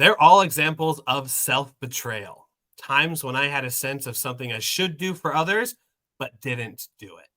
They're all examples of self-betrayal. Times when I had a sense of something I should do for others, but didn't do it.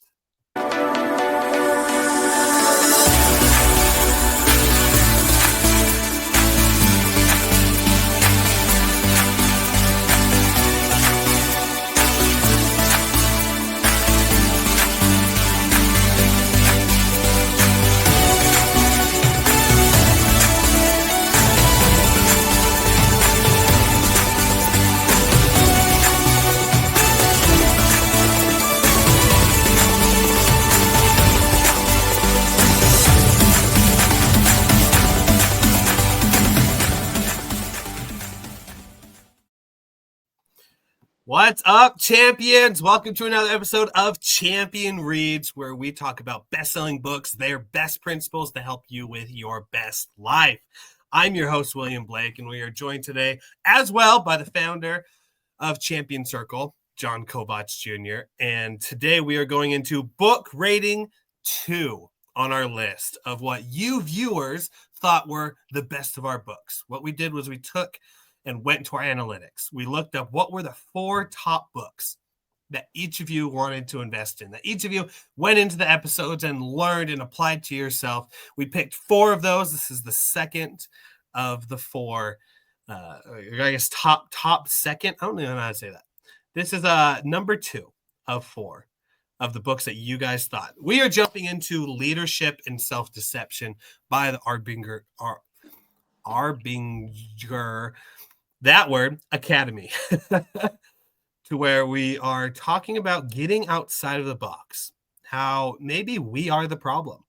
What's up, champions? Welcome to another episode of Champion Reads, where we talk about best-selling books, their best principles to help you with your best life. I'm your host, William Blake, and we are joined today as well by the founder of Champion Circle, John Kovach Jr. And today we are going into book rating 2 on our list of what you viewers thought were the best of our books. What we did was we took and went to our analytics. We looked up what were the 4 top books that each of you wanted to invest in, that each of you went into the episodes and learned and applied to yourself. We picked 4 of those. This is the second of the 4, I guess top second. I don't even know how to say that. This is number 2 of 4 of the books that you guys thought. We are jumping into Leadership and Self-Deception by the Arbinger that word, Academy, to where we are talking about getting outside of the box, how maybe we are the problem,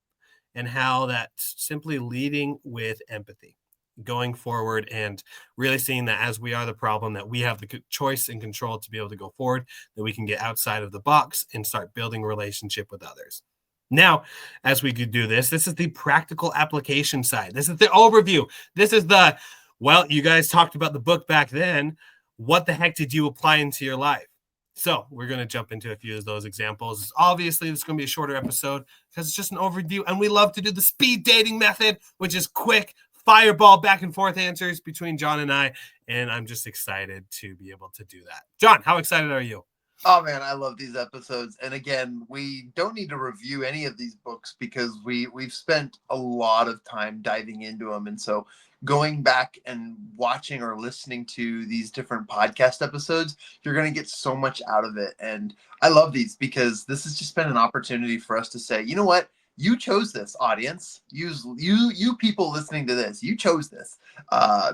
and how that's simply leading with empathy, going forward and really seeing that as we are the problem, that we have the choice and control to be able to go forward, that we can get outside of the box and start building a relationship with others. Now, as we could do this is the practical application side. This is the overview. This is the, well, you guys talked about the book back then. What the heck did you apply into your life? So we're going to jump into a few of those examples. Obviously, this is going to be a shorter episode because it's just an overview. And we love to do the speed dating method, which is quick, fireball back and forth answers between John and I. And I'm just excited to be able to do that. John, how excited are you? Oh man, I love these episodes. And again, we don't need to review any of these books because we've spent a lot of time diving into them. And so going back and watching or listening to these different podcast episodes, you're going to get so much out of it. And I love these because this has just been an opportunity for us to say, you know what? You chose this, audience. You people listening to this, you chose this.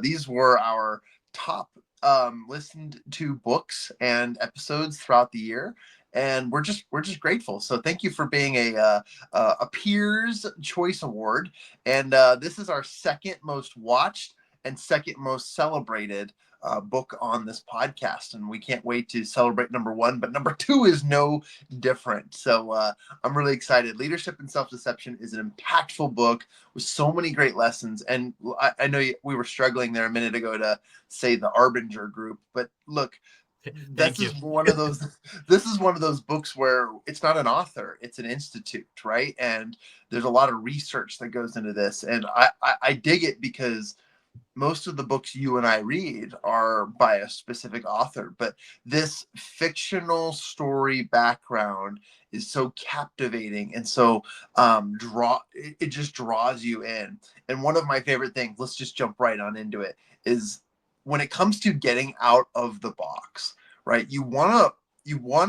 These were our top listened to books and episodes throughout the year, and we're just grateful. So thank you for being a Peers Choice Award, and this is our second most watched and second most celebrated book on this podcast, and we can't wait to celebrate number 1, but number 2 is no different. So I'm really excited. Leadership and Self-Deception is an impactful book with so many great lessons, and I know we were struggling there a minute ago to say the Arbinger group, but look, this is one of those books where it's not an author, it's an institute, right? And there's a lot of research that goes into this, and I dig it because most of the books you and I read are by a specific author, but this fictional story background is so captivating and so it just draws you in. And one of my favorite things, let's just jump right on into it, is when it comes to getting out of the box, right? You want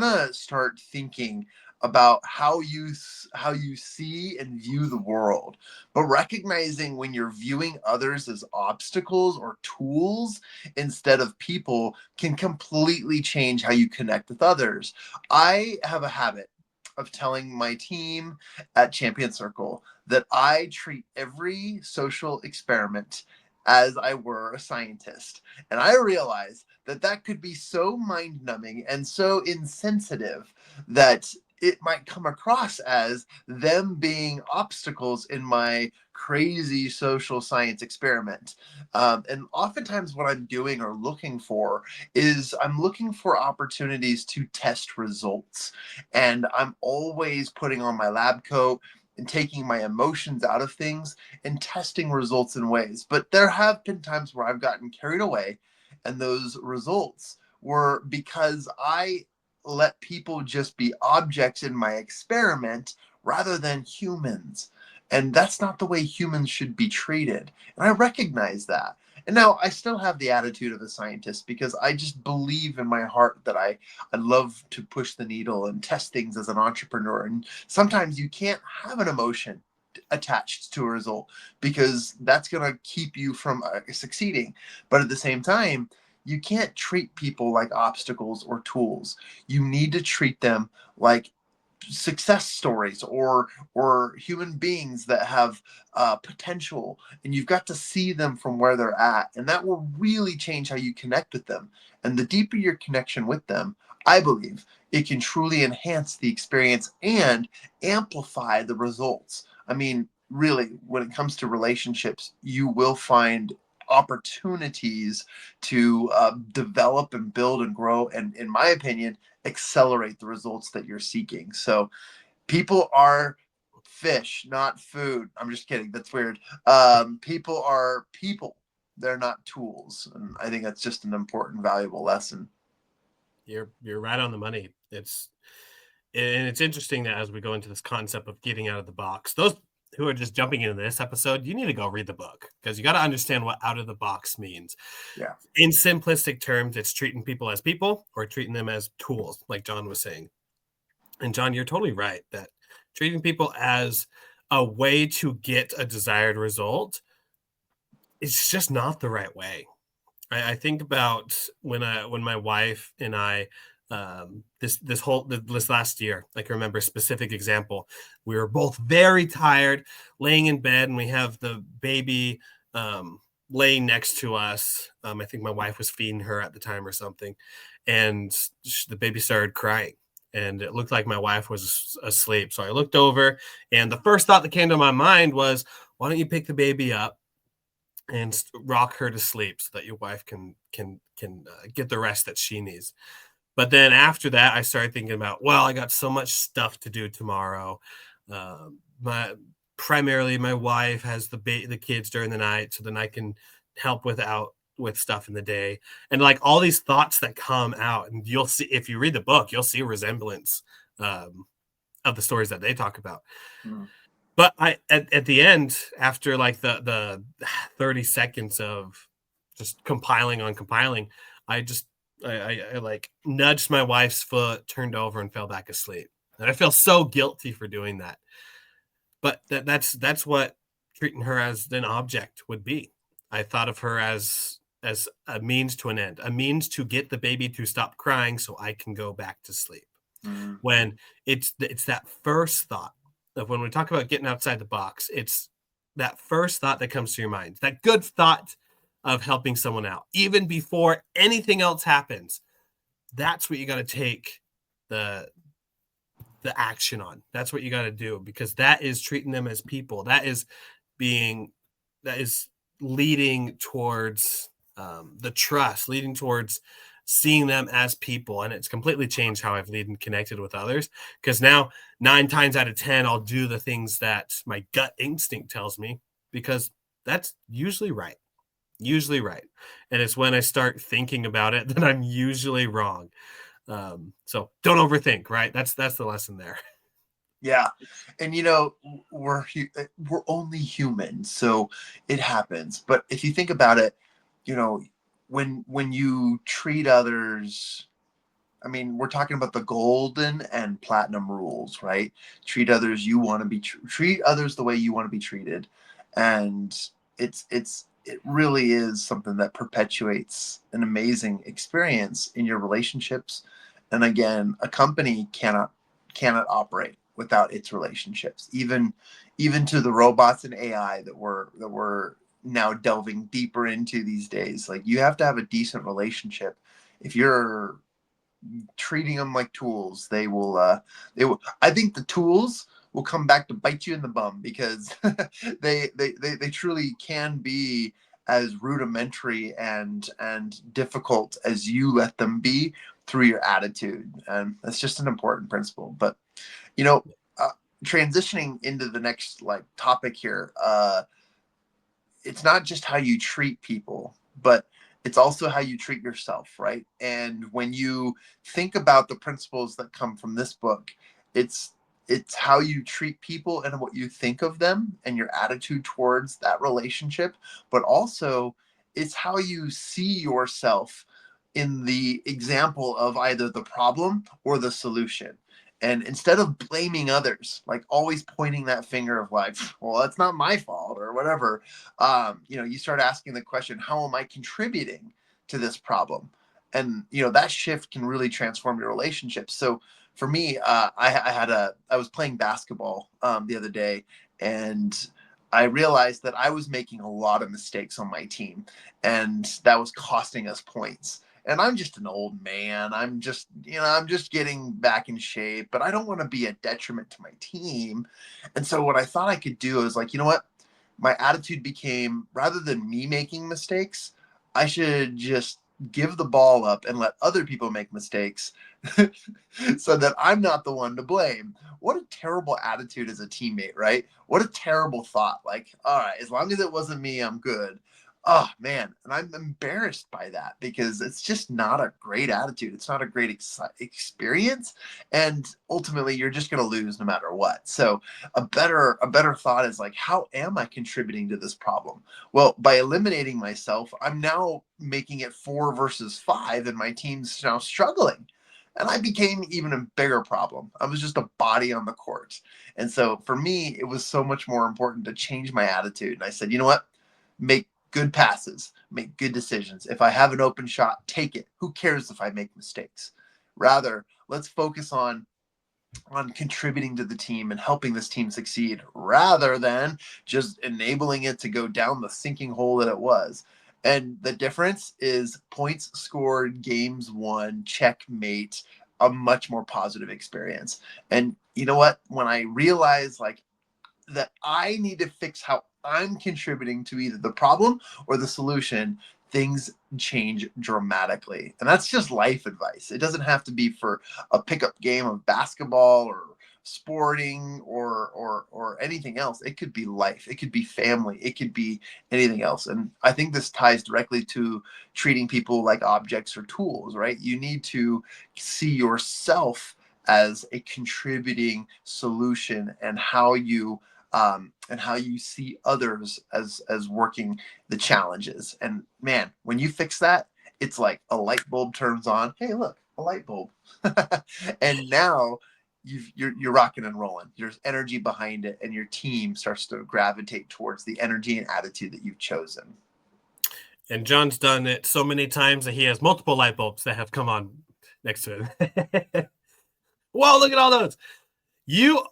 to start thinking about how you see and view the world, but recognizing when you're viewing others as obstacles or tools instead of people can completely change how you connect with others. I have a habit of telling my team at Champion Circle that I treat every social experiment as I were a scientist. And I realize that could be so mind-numbing and so insensitive that it might come across as them being obstacles in my crazy social science experiment. And oftentimes what I'm doing or looking for is I'm looking for opportunities to test results. And I'm always putting on my lab coat and taking my emotions out of things and testing results in ways. But there have been times where I've gotten carried away, and those results were because I let people just be objects in my experiment rather than humans. And that's not the way humans should be treated. And I recognize that. And now I still have the attitude of a scientist because I just believe in my heart that I love to push the needle and test things as an entrepreneur. And sometimes you can't have an emotion attached to a result because that's going to keep you from succeeding. But at the same time, you can't treat people like obstacles or tools. You need to treat them like success stories or human beings that have potential, and you've got to see them from where they're at, and that will really change how you connect with them. And the deeper your connection with them, I believe it can truly enhance the experience and amplify the results. I mean, really, when it comes to relationships, you will find opportunities to develop and build and grow, and in my opinion, accelerate the results that you're seeking. So people are fish, not food. I'm just kidding. That's weird. People are people. They're not tools. And I think that's just an important, valuable lesson. You're right on the money. It's interesting that as we go into this concept of getting out of the box, those who are just jumping into this episode, you need to go read the book because you got to understand what out of the box means. Yeah. In simplistic terms, it's treating people as people or treating them as tools, like John was saying. And John, you're totally right that treating people as a way to get a desired result is just not the right way. I think about when my wife and I this last year, like I remember a specific example. We were both very tired, laying in bed, and we have the baby laying next to us. I think my wife was feeding her at the time or something, and the baby started crying. And it looked like my wife was asleep. So I looked over, and the first thought that came to my mind was, why don't you pick the baby up and rock her to sleep so that your wife can get the rest that she needs. But then after that, I started thinking about, well, I got so much stuff to do tomorrow. My primarily my wife has the kids during the night, so then I can help with stuff in the day, and like all these thoughts that come out, and you'll see if you read the book, you'll see a resemblance of the stories that they talk about. Mm. But at the end, after like the 30 seconds of just compiling, I like nudged my wife's foot, turned over, and fell back asleep. And I feel so guilty for doing that. But that's what treating her as an object would be. I thought of her as a means to an end, a means to get the baby to stop crying so I can go back to sleep. Mm. When it's that first thought of when we talk about getting outside the box, it's that first thought that comes to your mind, that good thought of helping someone out, even before anything else happens. That's what you got to take the action on. That's what you got to do, because that is treating them as people. That is leading towards the trust, leading towards seeing them as people. And it's completely changed how I've lead and connected with others, because now 9 times out of 10 I'll do the things that my gut instinct tells me, because that's usually right. And it's when I start thinking about it that I'm usually wrong. So don't overthink, right? That's the lesson there. Yeah. And we're only humans, so it happens. But if you think about it, you know, when you treat others, I mean, we're talking about the golden and platinum rules, right? Treat others the way you want to be treated. And it really is something that perpetuates an amazing experience in your relationships. And again, a company cannot operate without its relationships. Even to the robots and AI that we're now delving deeper into these days. Like, you have to have a decent relationship. If you're treating them like tools, they will I think the tools will come back to bite you in the bum, because they truly can be as rudimentary and difficult as you let them be through your attitude. And that's just an important principle. But you know uh, transitioning into the next like topic here, it's not just how you treat people, but it's also how you treat yourself, right? And when you think about the principles that come from this book, it's it's how you treat people and what you think of them and your attitude towards that relationship, but also it's how you see yourself in the example of either the problem or the solution. And instead of blaming others, like always pointing that finger of like, well, that's not my fault or whatever, you start asking the question, how am I contributing to this problem? And that shift can really transform your relationships. So for me, I was playing basketball the other day, and I realized that I was making a lot of mistakes on my team, and that was costing us points. And I'm just an old man. I'm just getting back in shape, but I don't want to be a detriment to my team. And so what I thought I could do is like, you know what? My attitude became, rather than me making mistakes, I should just give the ball up and let other people make mistakes so that I'm not the one to blame. What a terrible attitude as a teammate, right? What a terrible thought. Like, all right, as long as it wasn't me, I'm good. Oh man, and I'm embarrassed by that because it's just not a great attitude. It's not a great experience, and ultimately you're just going to lose no matter what. So a better thought is like, how am I contributing to this problem? Well, by eliminating myself, I'm now making it 4 versus 5, and my team's now struggling. And I became even a bigger problem. I was just a body on the court. And so for me, it was so much more important to change my attitude. And I said, you know what? Make good passes, make good decisions. If I have an open shot, take it. Who cares if I make mistakes? Rather, let's focus on contributing to the team and helping this team succeed rather than just enabling it to go down the sinking hole that it was. And the difference is points scored, games won, checkmate, a much more positive experience. And you know what? When I realized like that I need to fix how I'm contributing to either the problem or the solution, things change dramatically. And that's just life advice. It doesn't have to be for a pickup game of basketball or sporting or anything else. It could be life. It could be family. It could be anything else. And I think this ties directly to treating people like objects or tools, right? You need to see yourself as a contributing solution, and how you see others as working the challenges. And man, when you fix that, it's like a light bulb turns on. Hey, look, a light bulb, and now you're rocking and rolling. There's energy behind it, and your team starts to gravitate towards the energy and attitude that you've chosen. And John's done it so many times that he has multiple light bulbs that have come on next to him. Whoa, look at all those. You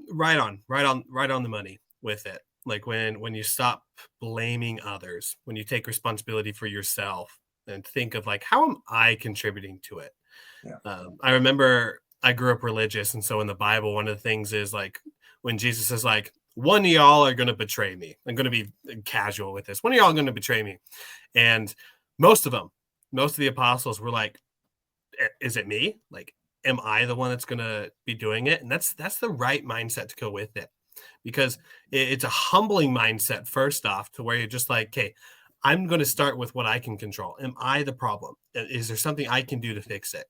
right on the money with it. Like when you stop blaming others, when you take responsibility for yourself and think of like, how am I contributing to it? Yeah. I remember I grew up religious, and so in the Bible, one of the things is like when Jesus is like, one of y'all are going to betray me. I'm going to be casual with this. One of y'all are going to betray me. And most of the apostles were like, is it me? Like, am I the one that's going to be doing it? And that's the right mindset to go with it, because it's a humbling mindset, first off, to where you're just like, okay, I'm going to start with what I can control. Am I the problem? Is there something I can do to fix it?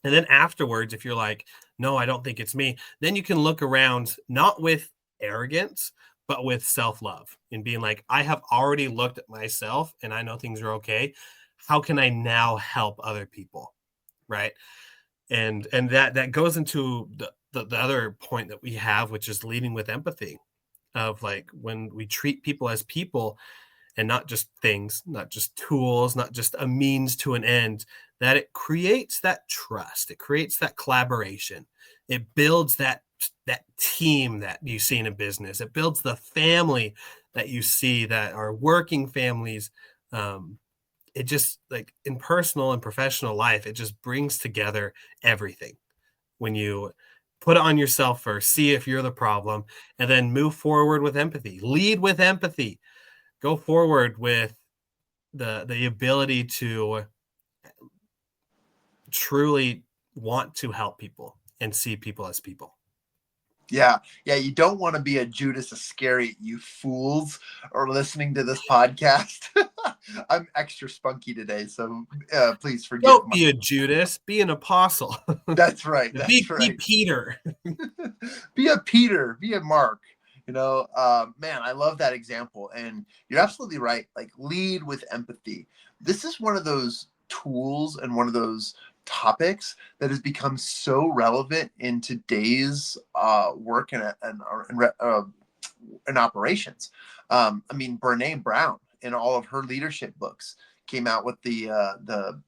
And then afterwards, if you're like, no, I don't think it's me, then you can look around, not with arrogance, but with self-love, and being like, I have already looked at myself and I know things are okay. How can I now help other people? Right. And that goes into the other point that we have, which is leading with empathy, of like when we treat people as people and not just things, not just tools, not just a means to an end, that it creates that trust, it creates that collaboration, it builds that team that you see in a business, it builds the family that you see that are working families. It just, like, in personal and professional life, it just brings together everything when you put it on yourself first, see if you're the problem, and then move forward with empathy, lead with empathy, go forward with the ability to truly want to help people and see people as people. Yeah, yeah, you don't want to be a Judas Iscariot, you fools, or listening to this podcast. I'm extra spunky today, so please forgive Don't my. be a Judas, be an apostle. That's right. That's Be right. Peter. Be a Peter, be a Mark. Man, I love that example. And you're absolutely right. Like, lead with empathy. This is one of those tools and one of those topics that has become so relevant in today's work and operations. I mean, Brene Brown, in all of her leadership books, came out with the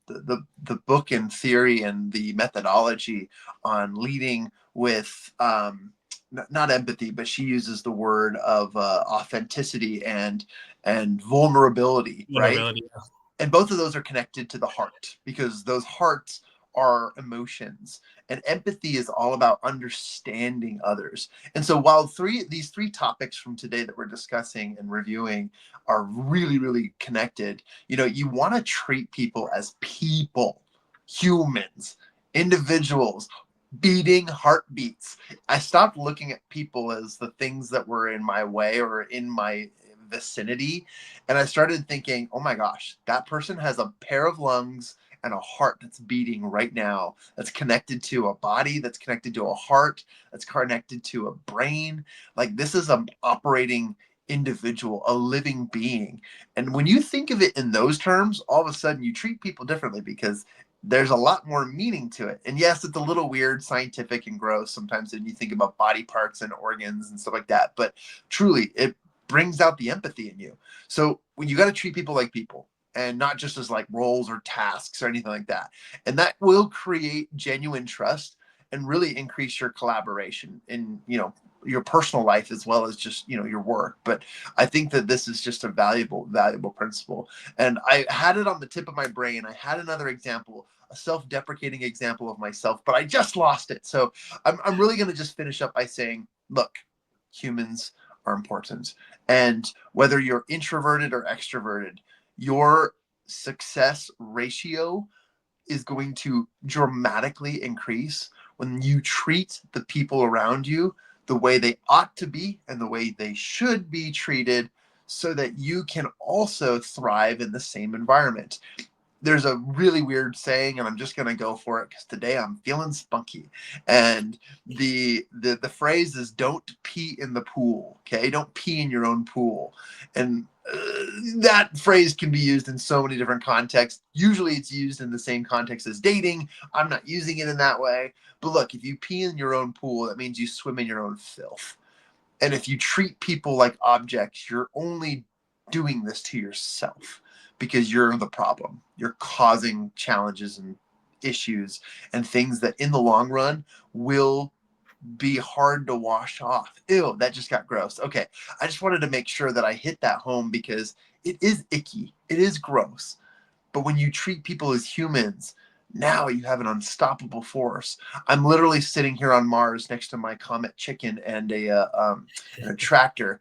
book and theory and the methodology on leading with not empathy, but she uses the word of authenticity and vulnerability, right? Vulnerability. And both of those are connected to the heart, because those hearts are emotions, and empathy is all about understanding others. And so while these three topics from today that we're discussing and reviewing are really, really connected, you want to treat people as people, humans, individuals, beating heartbeats. I stopped looking at people as the things that were in my way or in my vicinity, and I started thinking, oh my gosh, that person has a pair of lungs and a heart that's beating right now, that's connected to a body, that's connected to a heart, that's connected to a brain. Like, this is an operating individual, a living being. And when you think of it in those terms, all of a sudden you treat people differently, because there's a lot more meaning to it. And yes, it's a little weird, scientific, and gross sometimes when you think about body parts and organs and stuff like that. But truly, it brings out the empathy in you. So when you got to treat people like people, and not just as like roles or tasks or anything like that, and that will create genuine trust and really increase your collaboration in your personal life as well as just your work. But I think that this is just a valuable principle, and I had it on the tip of my brain. I had another example, a self-deprecating example of myself, but I just lost it. So I'm really going to just finish up by saying, look, humans are important. And whether you're introverted or extroverted, your success ratio is going to dramatically increase when you treat the people around you the way they ought to be and the way they should be treated, so that you can also thrive in the same environment. There's a really weird saying, and I'm just going to go for it because today I'm feeling spunky. And the phrase is, don't pee in the pool. Okay, don't pee in your own pool. And that phrase can be used in so many different contexts. Usually it's used in the same context as dating. I'm not using it in that way. But look, if you pee in your own pool, that means you swim in your own filth. And if you treat people like objects, you're only doing this to yourself, because you're the problem. You're causing challenges and issues and things that in the long run will be hard to wash off. Ew, that just got gross. Okay. I just wanted to make sure that I hit that home, because it is icky. It is gross. But when you treat people as humans, now you have an unstoppable force. I'm literally sitting here on Mars next to my Comet chicken and a tractor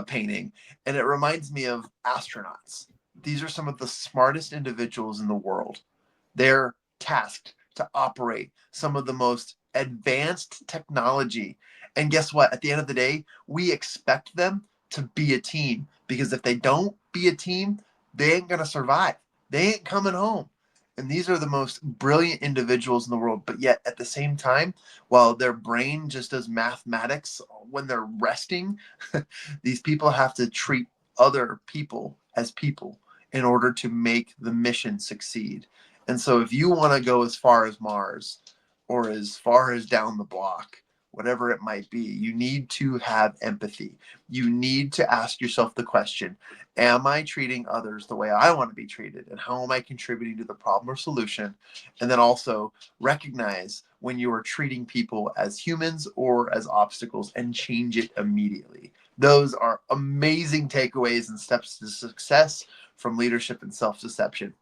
painting, and it reminds me of astronauts. These are some of the smartest individuals in the world. They're tasked to operate some of the most advanced technology. And guess what? At the end of the day, we expect them to be a team, because if they don't be a team, they ain't going to survive. They ain't coming home. And these are the most brilliant individuals in the world. But yet, at the same time, while their brain just does mathematics when they're resting, these people have to treat other people as people in order to make the mission succeed. And so, if you want to go as far as Mars or as far as down the block, whatever it might be, you need to have empathy. You need to ask yourself the question, am I treating others the way I want to be treated? And how am I contributing to the problem or solution? And then also recognize when you are treating people as humans or as obstacles, and change it immediately. Those are amazing takeaways and steps to success from leadership and self-deception,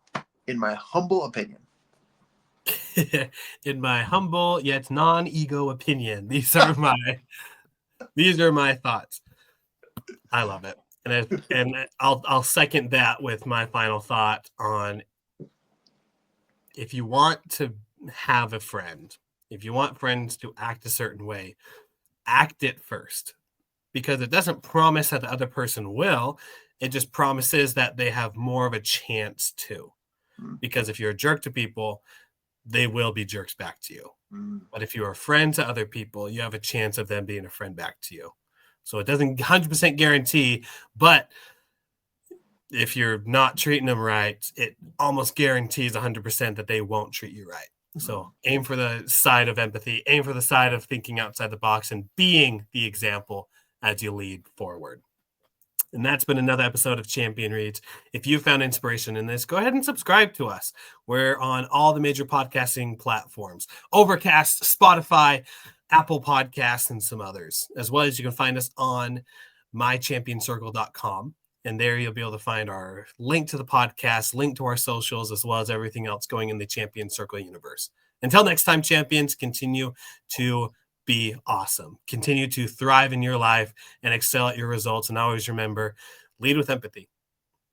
in my humble opinion. In my humble yet non-ego opinion, these are my thoughts. I love it. And I'll second that with my final thought on, if you want to have a friend, if you want friends to act a certain way, act it first, because it doesn't promise that the other person will. It just promises that they have more of a chance to. Because if you're a jerk to people, they will be jerks back to you. But if you're a friend to other people, you have a chance of them being a friend back to you. So it doesn't 100% guarantee, but if you're not treating them right, it almost guarantees 100% that they won't treat you right. So aim for the side of empathy, aim for the side of thinking outside the box and being the example as you lead forward. And that's been another episode of Champion Reads. If you found inspiration in this, go ahead and subscribe to us. We're on all the major podcasting platforms: Overcast, Spotify, Apple Podcasts, and some others. As well as you can find us on mychampionscircle.com. And there you'll be able to find our link to the podcast, link to our socials, as well as everything else going in the Champion Circle universe. Until next time, champions, continue to be awesome. Continue to thrive in your life and excel at your results. And always remember, lead with empathy.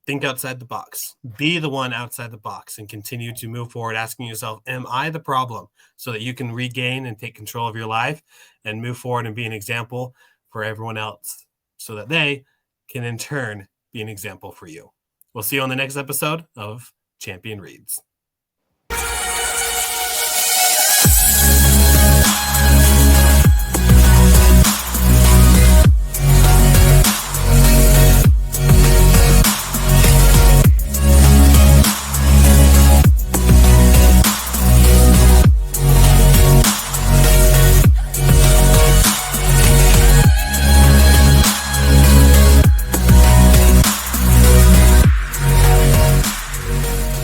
Think outside the box. Be the one outside the box and continue to move forward, asking yourself, am I the problem? So that you can regain and take control of your life and move forward and be an example for everyone else so that they can in turn be an example for you. We'll see you on the next episode of Champion Reads.